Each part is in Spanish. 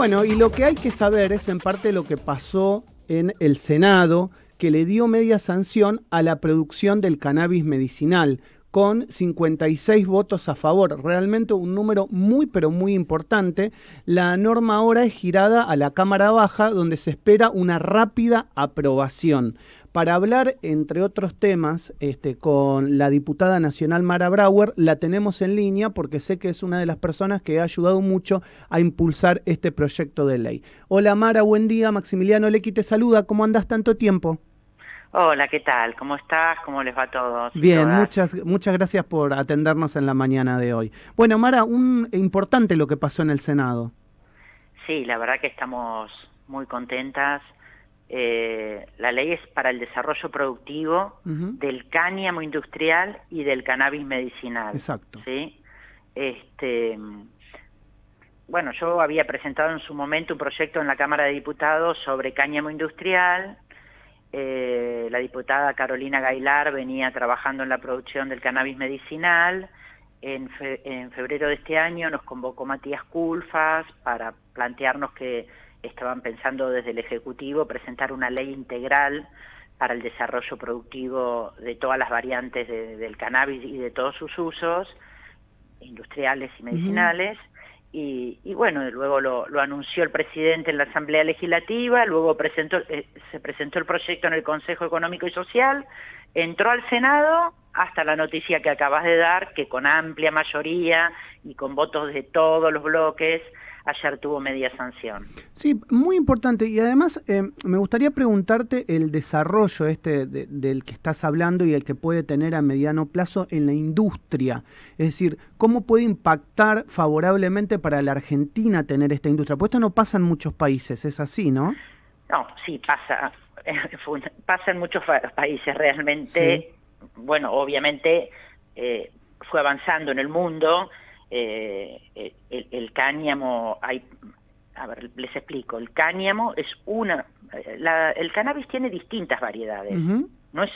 Bueno, y lo que hay que saber es en parte lo que pasó en el Senado, que le dio media sanción a la producción del cannabis medicinal, con 56 votos a favor, realmente un número muy pero muy importante. La norma ahora es girada a la Cámara Baja, donde se espera una rápida aprobación. Para hablar, entre otros temas, con la diputada nacional Mara Brauer, la tenemos en línea porque sé que es una de las personas que ha ayudado mucho a impulsar este proyecto de ley. Hola Mara, buen día. Maximiliano Lecky te saluda. ¿Cómo andás tanto tiempo? Hola, ¿qué tal? ¿Cómo estás? ¿Cómo les va a todos y Bien, todas? muchas gracias por atendernos en la mañana de hoy. Bueno, Mara, importante lo que pasó en el Senado. Sí, la verdad que estamos muy contentas. La ley es para el desarrollo productivo Ujú. del cáñamo industrial y del cannabis medicinal, Exacto. ¿sí? Este, bueno, yo había presentado en su momento un proyecto en la Cámara de Diputados sobre cáñamo industrial. La diputada Carolina Gaylar venía trabajando en la producción del cannabis medicinal. En febrero de este año nos convocó Matías Culfas para plantearnos que estaban pensando desde el Ejecutivo presentar una ley integral para el desarrollo productivo de todas las variantes del cannabis y de todos sus usos, industriales y Ujú. medicinales. Y bueno, luego lo anunció el presidente en la Asamblea Legislativa, luego se presentó el proyecto en el Consejo Económico y Social, entró al Senado hasta la noticia que acabas de dar, que con amplia mayoría y con votos de todos los bloques, ayer tuvo media sanción. Sí, muy importante. Y además me gustaría preguntarte el desarrollo del que estás hablando y el que puede tener a mediano plazo en la industria. Es decir, ¿cómo puede impactar favorablemente para la Argentina tener esta industria? Pues esto no pasa en muchos países, es así, ¿no? No, sí, pasa en muchos países Sí. realmente. Bueno, obviamente fue avanzando en el mundo. El cáñamo, a ver, les explico. El cáñamo es el cannabis tiene distintas variedades. Ujú. No es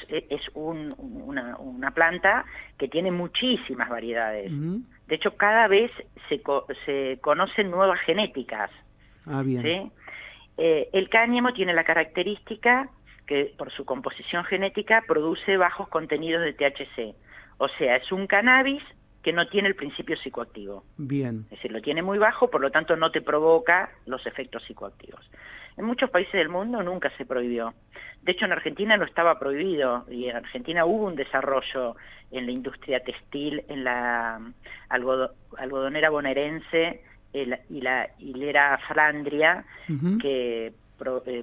una planta que tiene muchísimas variedades. Ujú. De hecho, cada vez se conocen nuevas genéticas, Ah, bien. ¿sí? El cáñamo tiene la característica que por su composición genética produce bajos contenidos de THC. O sea, es un cannabis que no tiene el principio psicoactivo. Bien. Es decir, lo tiene muy bajo, por lo tanto no te provoca los efectos psicoactivos. En muchos países del mundo nunca se prohibió. De hecho, en Argentina no estaba prohibido, y en Argentina hubo un desarrollo en la industria textil, en la algodonera bonaerense y la hilera Flandria, Ujú. que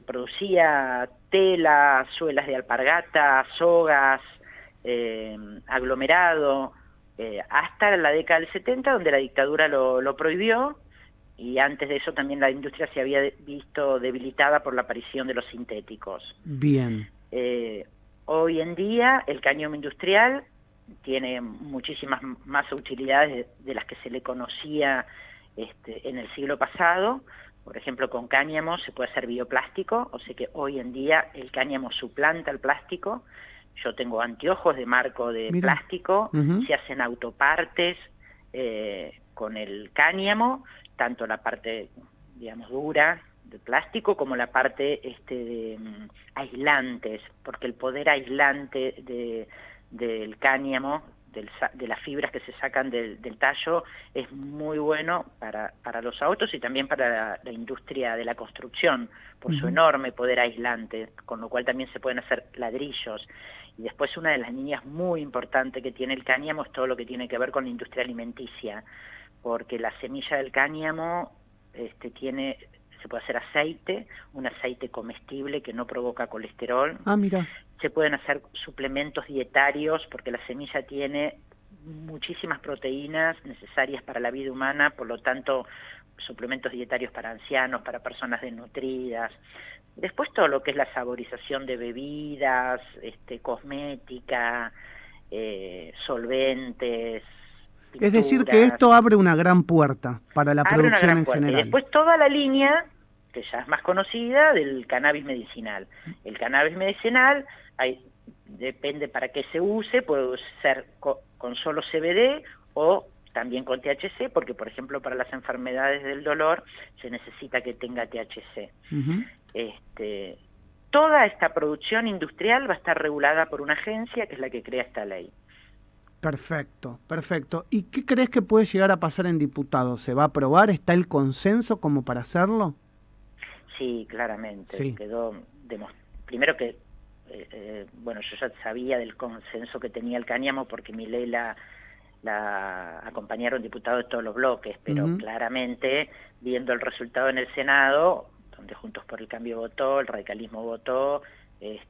producía telas, suelas de alpargata, sogas, aglomerado, hasta la década del 70, donde la dictadura lo prohibió, y antes de eso también la industria se había visto debilitada por la aparición de los sintéticos. Bien. Eh, Hoy en día el cáñamo industrial tiene muchísimas más utilidades de las que se le conocía en el siglo pasado. Por ejemplo, con cáñamo se puede hacer bioplástico, o sea que hoy en día el cáñamo suplanta el plástico. Yo tengo anteojos de marco de Mira. plástico, Ujú. se hacen autopartes con el cáñamo, tanto la parte, digamos, dura de plástico como la parte de aislantes, porque el poder aislante del cáñamo, de las fibras que se sacan del tallo, es muy bueno para los autos y también para la industria de la construcción, por su Ujú. enorme poder aislante, con lo cual también se pueden hacer ladrillos. Y después una de las líneas muy importantes que tiene el cáñamo es todo lo que tiene que ver con la industria alimenticia, porque la semilla del cáñamo se puede hacer aceite, un aceite comestible que no provoca colesterol. Ah, mira. Se pueden hacer suplementos dietarios porque la semilla tiene muchísimas proteínas necesarias para la vida humana, por lo tanto, suplementos dietarios para ancianos, para personas desnutridas. Después todo lo que es la saborización de bebidas, cosmética, solventes, Es decir, que pinturas. esto abre una gran puerta para la Abre una producción gran en puerta. Y general. después toda la línea, que ya es más conocida, del cannabis medicinal. El cannabis medicinal, depende para qué se use, puede ser con solo CBD o también con THC, porque por ejemplo para las enfermedades del dolor se necesita que tenga THC. Toda esta producción industrial va a estar regulada por una agencia que es la que crea esta ley. Perfecto, perfecto. ¿Y qué crees que puede llegar a pasar en diputados? ¿Se va a aprobar? ¿Está el consenso como para hacerlo? Sí, claramente. Sí. Quedó primero que, bueno, yo ya sabía del consenso que tenía el cáñamo porque Milei la acompañaron diputados de todos los bloques, pero claramente, viendo el resultado en el Senado, donde Juntos por el Cambio votó, el radicalismo votó, y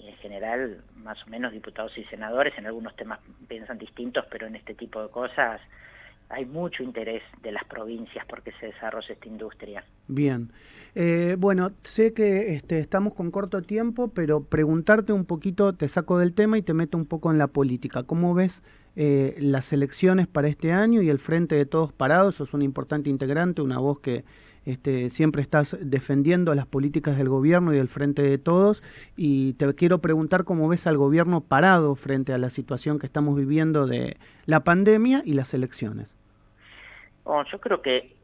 en general, más o menos diputados y senadores, en algunos temas piensan distintos, pero en este tipo de cosas hay mucho interés de las provincias porque se desarrolle esta industria. Bien. Bueno, sé que estamos con corto tiempo, pero preguntarte un poquito, te saco del tema y te meto un poco en la política. ¿Cómo ves las elecciones para este año y el Frente de Todos Parados? Sos un importante integrante, una voz que siempre estás defendiendo las políticas del gobierno y del Frente de Todos, y te quiero preguntar cómo ves al gobierno parado frente a la situación que estamos viviendo de la pandemia y las elecciones. Yo creo que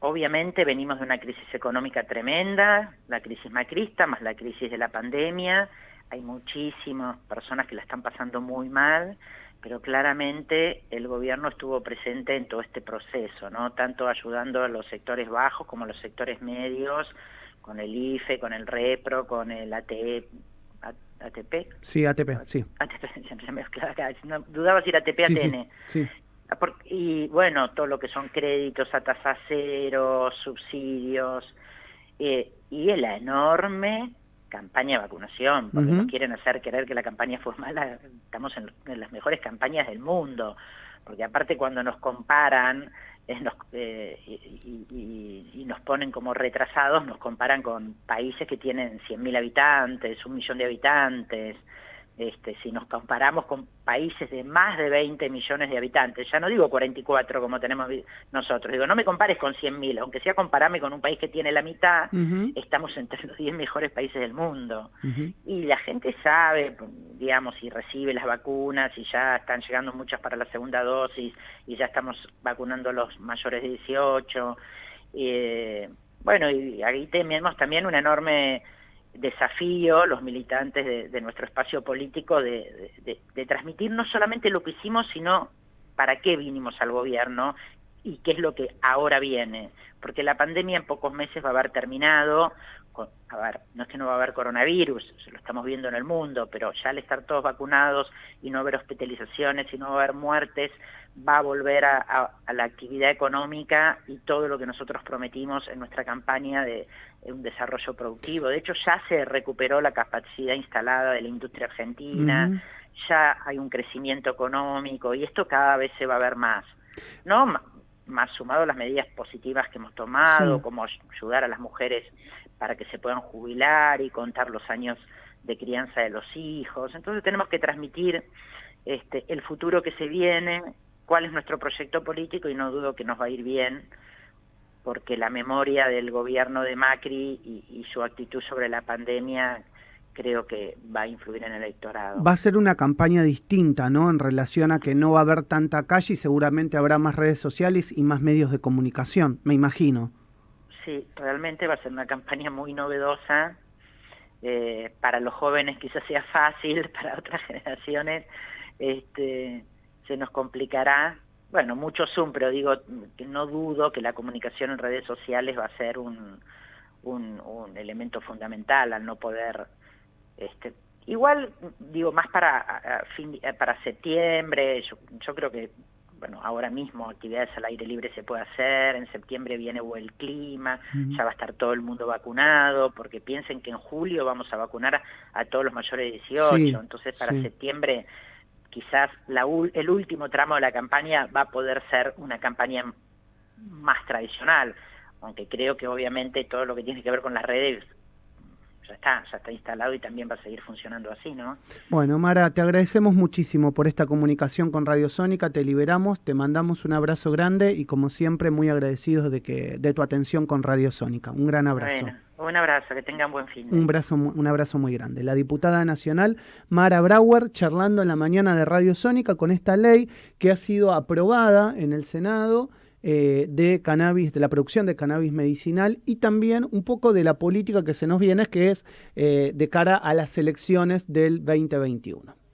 obviamente venimos de una crisis económica tremenda, la crisis macrista más la crisis de la pandemia. Hay muchísimas personas que la están pasando muy mal, pero claramente el gobierno estuvo presente en todo este proceso, ¿no? Tanto ayudando a los sectores bajos como a los sectores medios, con el IFE, con el REPRO, con el ATP. Sí, ATP, sí. ATP, siempre se me mezcla acá, no, dudaba si era ATP, Sí, ATN. sí. Y bueno, todo lo que son créditos a tasa cero, subsidios, y la enorme campaña de vacunación, porque nos quieren hacer creer que la campaña fue mala. Estamos en las mejores campañas del mundo, porque aparte cuando nos comparan y nos ponen como retrasados, nos comparan con países que tienen 100.000 habitantes, 1 millón de habitantes. Si nos comparamos con países de más de 20 millones de habitantes, ya no digo 44 como tenemos nosotros, digo, no me compares con 100.000, aunque sea compararme con un país que tiene la mitad, estamos entre los 10 mejores países del mundo. Y la gente sabe, digamos, y recibe las vacunas, y ya están llegando muchas para la segunda dosis, y ya estamos vacunando a los mayores de 18. Bueno, y ahí tenemos también una enorme desafío, los militantes de nuestro espacio político, de transmitir no solamente lo que hicimos, sino para qué vinimos al gobierno y qué es lo que ahora viene, porque la pandemia en pocos meses va a haber terminado. A ver, no es que no va a haber coronavirus, lo estamos viendo en el mundo, pero ya al estar todos vacunados y no haber hospitalizaciones y no haber muertes, va a volver a la actividad económica y todo lo que nosotros prometimos en nuestra campaña de un desarrollo productivo. De hecho, ya se recuperó la capacidad instalada de la industria argentina, ya hay un crecimiento económico y esto cada vez se va a ver más, ¿no? Más sumado a las medidas positivas que hemos tomado, como ayudar a las mujeres para que se puedan jubilar y contar los años de crianza de los hijos. Entonces tenemos que transmitir el futuro que se viene, cuál es nuestro proyecto político, y no dudo que nos va a ir bien, porque la memoria del gobierno de Macri y su actitud sobre la pandemia creo que va a influir en el electorado. Va a ser una campaña distinta, ¿no? En relación a que no va a haber tanta calle y seguramente habrá más redes sociales y más medios de comunicación, me imagino. Sí, realmente va a ser una campaña muy novedosa. Para los jóvenes quizás sea fácil, para otras generaciones se nos complicará. Bueno, mucho Zoom, pero digo que no dudo que la comunicación en redes sociales va a ser un elemento fundamental al no poder... igual, digo, más para septiembre, yo creo que, bueno, ahora mismo actividades al aire libre se puede hacer, en septiembre viene buen clima, ya va a estar todo el mundo vacunado, porque piensen que en julio vamos a vacunar a todos los mayores de 18, entonces para septiembre quizás el último tramo de la campaña va a poder ser una campaña más tradicional, aunque creo que obviamente todo lo que tiene que ver con las redes ya está instalado y también va a seguir funcionando así, ¿no? Bueno, Mara, te agradecemos muchísimo por esta comunicación con Radio Sónica, te liberamos, te mandamos un abrazo grande y como siempre muy agradecidos de tu atención con Radio Sónica. Un gran abrazo. Bueno. Un abrazo, que tengan buen fin. Un abrazo muy grande. La diputada nacional Mara Brauer charlando en la mañana de Radio Sónica con esta ley que ha sido aprobada en el Senado de cannabis, de la producción de cannabis medicinal y también un poco de la política que se nos viene, que es de cara a las elecciones del 2021.